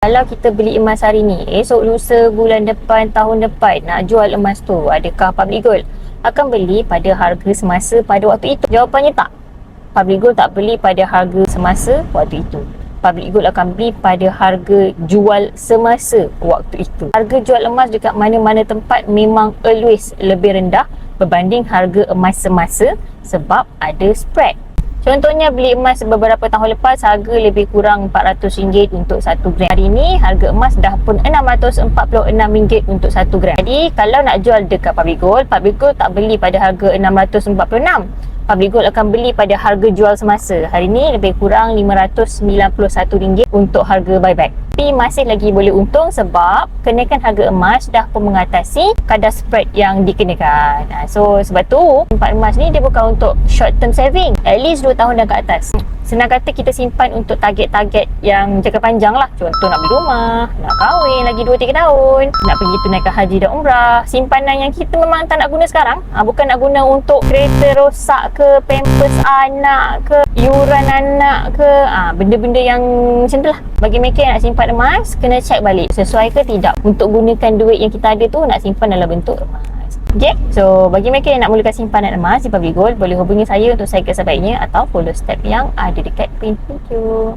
Kalau kita beli emas hari ni, esok lusa, bulan depan, tahun depan nak jual emas tu, adakah Public Gold akan beli pada harga semasa pada waktu itu? Jawapannya tak. Public Gold tak beli pada harga semasa waktu itu. Public Gold akan beli pada harga jual semasa waktu itu. Harga jual emas dekat mana-mana tempat memang always lebih rendah berbanding harga emas semasa sebab ada spread. Contohnya beli emas beberapa tahun lepas harga lebih kurang RM400 untuk 1 gram. Hari ini harga emas dah pun RM646 untuk 1 gram. Jadi kalau nak jual dekat Public Gold tak beli pada harga RM646. Public Gold akan beli pada harga jual semasa. Hari ini lebih kurang RM591 untuk harga buyback. Tapi masih lagi boleh untung sebab kenaikan harga emas dah pun mengatasi kadar spread yang dikenakan. So sebab tu simpan emas ni dia bukan untuk short term saving, at least 2 tahun dan ke atas. Senang kata kita simpan untuk target-target yang jangka panjang lah. Contoh nak beli rumah, nak kahwin lagi 2-3 tahun, nak pergi tunaikan haji dan umrah. Simpanan yang kita memang tak nak guna sekarang, bukan nak guna untuk kereta rosak ke, pampers anak ke, yuran anak ke, benda-benda yang macam tu lah. Bagi mereka yang nak simpan emas, kena check balik sesuai ke tidak untuk gunakan duit yang kita ada tu nak simpan dalam bentuk emas. Okay, so bagi mereka yang nak mulakan simpanan emas di Public Gold, boleh hubungi saya untuk saya sebaiknya atau follow step yang ada dekat print video.